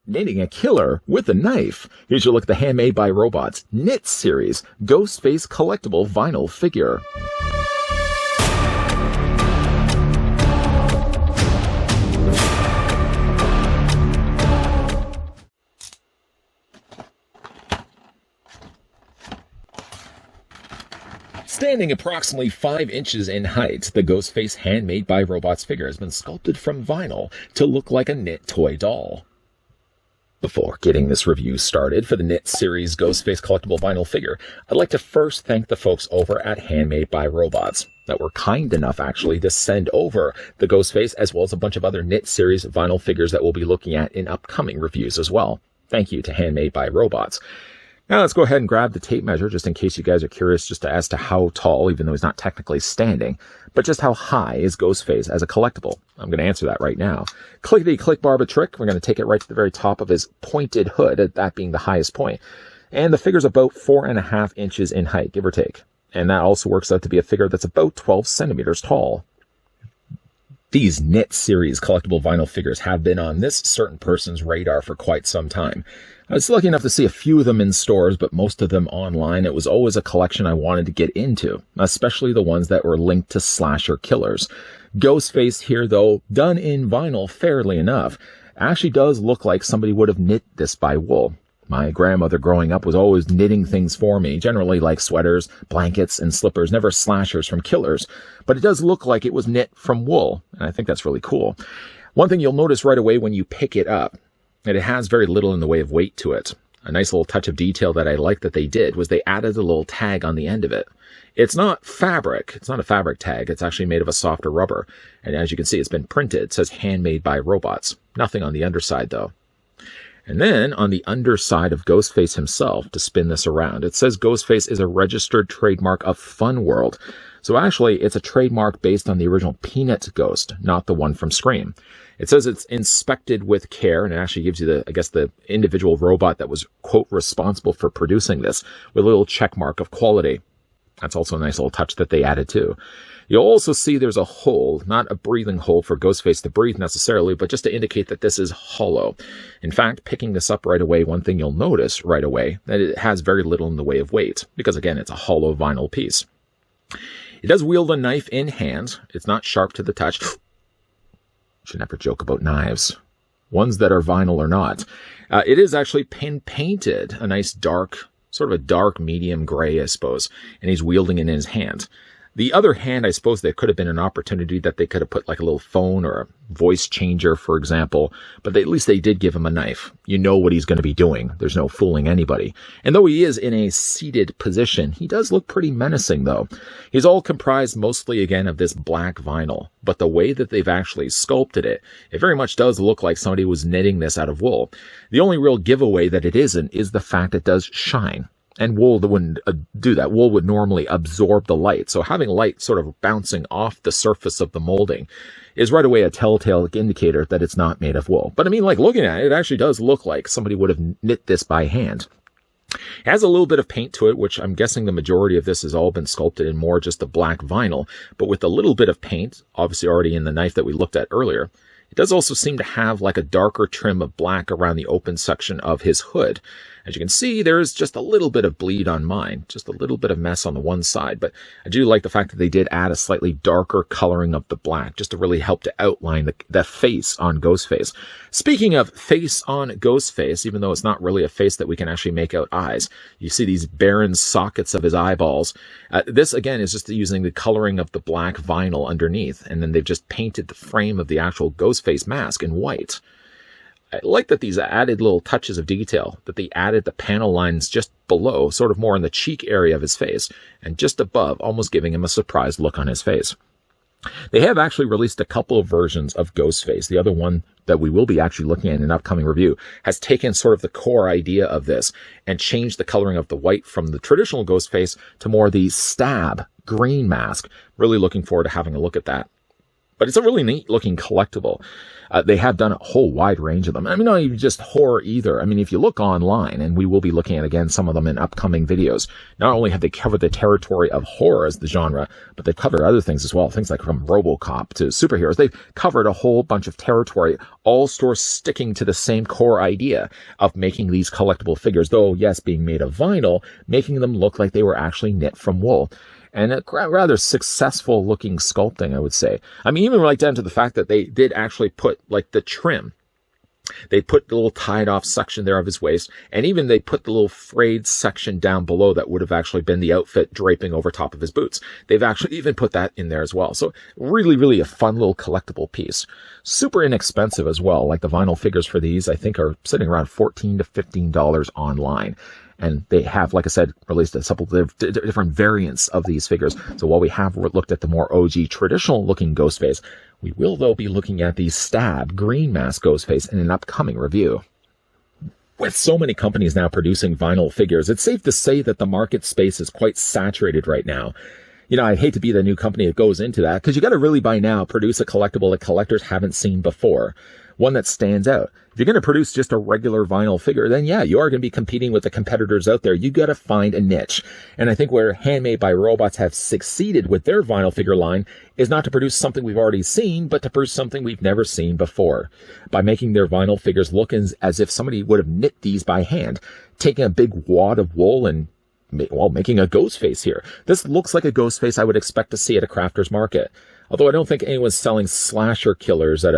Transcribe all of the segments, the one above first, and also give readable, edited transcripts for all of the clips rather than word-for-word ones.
Knitting a killer with a knife. Here's your look at the Handmade by Robots Knit Series Ghostface Collectible Vinyl Figure. Standing approximately 5 inches in height, the Ghostface Handmade by Robots figure has been sculpted from vinyl to look like a knit toy doll. Before getting this review started for the Knit Series Ghostface Collectible Vinyl Figure, I'd like to first thank the folks over at Handmade by Robots that were kind enough actually to send over the Ghostface as well as a bunch of other Knit Series vinyl figures that we'll be looking at in upcoming reviews as well. Thank you to Handmade by Robots. Now let's go ahead and grab the tape measure just in case you guys are curious just as to how tall, even though he's not technically standing, but just how high is Ghostface as a collectible. I'm going to answer that right now. Clickety-click barba trick. We're going to take it right to the very top of his pointed hood, that being the highest point. And the figure's about 4.5 inches in height, give or take. And that also works out to be a figure that's about 12 centimeters tall. These Knit Series collectible vinyl figures have been on this certain person's radar for quite some time. I was lucky enough to see a few of them in stores, but most of them online. It was always a collection I wanted to get into, especially the ones that were linked to slasher killers. Ghostface here, though, done in vinyl fairly enough, actually does look like somebody would have knit this by wool. My grandmother growing up was always knitting things for me, generally like sweaters, blankets, and slippers, never slashers from killers. But it does look like it was knit from wool, and I think that's really cool. One thing you'll notice right away when you pick it up, and it has very little in the way of weight to it. A nice little touch of detail that I like that they did was they added a little tag on the end of it. It's not fabric. It's not a fabric tag. It's actually made of a softer rubber. And as you can see, it's been printed. It says Handmade by Robots. Nothing on the underside, though. And then on the underside of Ghostface himself, to spin this around, it says Ghostface is a registered trademark of Fun World. So actually, it's a trademark based on the original Peanut Ghost, not the one from Scream. It says it's inspected with care, and it actually gives you the individual robot that was, quote, responsible for producing this, with a little check mark of quality. That's also a nice little touch that they added too. You'll also see there's a hole, not a breathing hole for Ghostface to breathe necessarily, but just to indicate that this is hollow. In fact, picking this up right away, one thing you'll notice right away, that it has very little in the way of weight, because again, it's a hollow vinyl piece. It does wield a knife in hand. It's not sharp to the touch. Should never joke about knives, ones that are vinyl or not. It is actually painted a nice dark, sort of a dark medium gray, I suppose, and he's wielding it in his hand. The other hand, I suppose there could have been an opportunity that they could have put like a little phone or a voice changer, for example, but at least they did give him a knife. You know what he's going to be doing. There's no fooling anybody. And though he is in a seated position, he does look pretty menacing, though. He's all comprised mostly, again, of this black vinyl, but the way that they've actually sculpted it, it very much does look like somebody was knitting this out of wool. The only real giveaway that it isn't is the fact it does shine. And wool wouldn't do that. Wool would normally absorb the light. So having light sort of bouncing off the surface of the molding is right away a telltale indicator that it's not made of wool. But I mean, like looking at it, it actually does look like somebody would have knit this by hand. It has a little bit of paint to it, which I'm guessing the majority of this has all been sculpted in more just the black vinyl. But with a little bit of paint, obviously already in the knife that we looked at earlier, it does also seem to have like a darker trim of black around the open section of his hood. As you can see, there is just a little bit of bleed on mine, just a little bit of mess on the one side, but I do like the fact that they did add a slightly darker coloring of the black, just to really help to outline the face on Ghostface. Speaking of face on Ghostface, even though it's not really a face that we can actually make out eyes, you see these barren sockets of his eyeballs. This, again, is just using the coloring of the black vinyl underneath, and then they've just painted the frame of the actual Ghostface mask in white. I like that these added little touches of detail, that they added the panel lines just below, sort of more in the cheek area of his face, and just above, almost giving him a surprised look on his face. They have actually released a couple of versions of Ghostface. The other one that we will be actually looking at in an upcoming review has taken sort of the core idea of this and changed the coloring of the white from the traditional Ghostface to more the stab green mask. Really looking forward to having a look at that. But it's a really neat looking collectible. They have done a whole wide range of them. I mean, not even just horror either. I mean, if you look online, and we will be looking at, again, some of them in upcoming videos, not only have they covered the territory of horror as the genre, but they've covered other things as well. Things like from RoboCop to superheroes. They've covered a whole bunch of territory, all stores sticking to the same core idea of making these collectible figures, though, yes, being made of vinyl, making them look like they were actually knit from wool. And a rather successful looking sculpting, I would say. I mean, even right down to the fact that they did actually put like the trim. They put the little tied off section there of his waist. And even they put the little frayed section down below that would have actually been the outfit draping over top of his boots. They've actually even put that in there as well. So really, really a fun little collectible piece. Super inexpensive as well. Like the vinyl figures for these, I think are sitting around $14 to $15 online. And they have, like I said, released a couple of different variants of these figures. So while we have looked at the more OG traditional looking Ghostface, we will, though, be looking at the Stab Green Mask Ghostface in an upcoming review. With so many companies now producing vinyl figures, it's safe to say that the market space is quite saturated right now. You know, I hate to be the new company that goes into that, because you got to really, by now, produce a collectible that collectors haven't seen before. One that stands out. If you're going to produce just a regular vinyl figure, then yeah, you are going to be competing with the competitors out there. You got to find a niche. And I think where Handmade by Robots have succeeded with their vinyl figure line is not to produce something we've already seen, but to produce something we've never seen before. By making their vinyl figures look as if somebody would have knit these by hand, taking a big wad of wool and making a Ghostface here. This looks like a Ghostface I would expect to see at a crafter's market. Although I don't think anyone's selling slasher killers at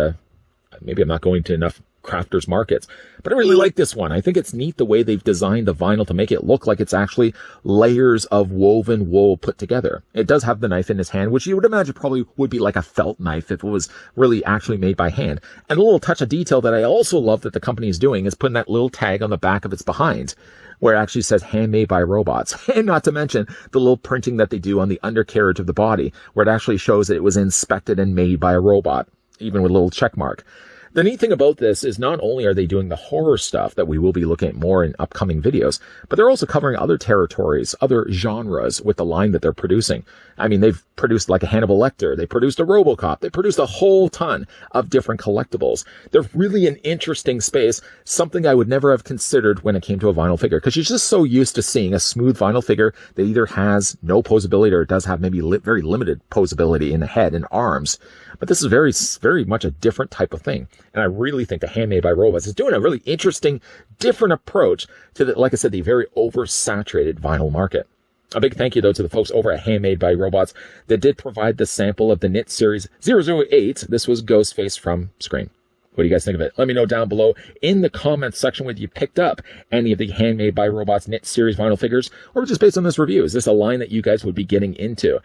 maybe I'm not going to enough crafters markets, but I really like this one. I think it's neat the way they've designed the vinyl to make it look like it's actually layers of woven wool put together. It does have the knife in his hand, which you would imagine probably would be like a felt knife if it was really actually made by hand. And a little touch of detail that I also love that the company is doing is putting that little tag on the back of its behind, where it actually says Handmade by Robots. And not to mention the little printing that they do on the undercarriage of the body, where it actually shows that it was inspected and made by a robot, even with a little check mark. The neat thing about this is not only are they doing the horror stuff that we will be looking at more in upcoming videos, but they're also covering other territories, other genres with the line that they're producing. I mean, they've produced like a Hannibal Lecter, they produced a RoboCop, they produced a whole ton of different collectibles. They're really an interesting space, something I would never have considered when it came to a vinyl figure, because you're just so used to seeing a smooth vinyl figure that either has no posability or it does have maybe very limited posability in the head and arms. But this is very, very much a different type of thing. And I really think the Handmade by Robots is doing a really interesting, different approach to, like I said, the very oversaturated vinyl market. A big thank you, though, to the folks over at Handmade by Robots that did provide the sample of the Knit Series 008. This was Ghostface from Scream. What do you guys think of it? Let me know down below in the comments section whether you picked up any of the Handmade by Robots Knit Series vinyl figures, or just based on this review. Is this a line that you guys would be getting into?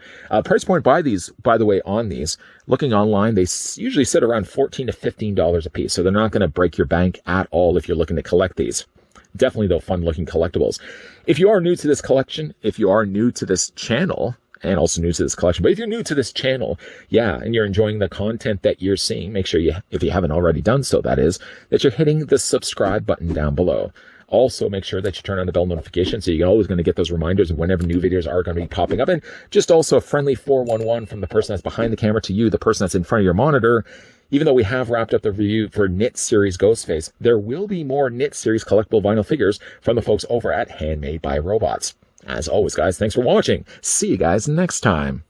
Price point by the way, on these, looking online, they usually sit around $14 to $15 a piece, so they're not going to break your bank at all if you're looking to collect these. Definitely, though, fun-looking collectibles. If you are new to this collection, if you are new to this channel, and also new to this collection, but if you're new to this channel, yeah, and you're enjoying the content that you're seeing, make sure you, if you haven't already done so, that is, that you're hitting the subscribe button down below. Also, make sure that you turn on the bell notification so you're always going to get those reminders of whenever new videos are going to be popping up. And just also a friendly 411 from the person that's behind the camera to you, the person that's in front of your monitor. Even though we have wrapped up the review for Knit Series Ghostface, there will be more Knit Series collectible vinyl figures from the folks over at Handmade by Robots. As always, guys, thanks for watching. See you guys next time.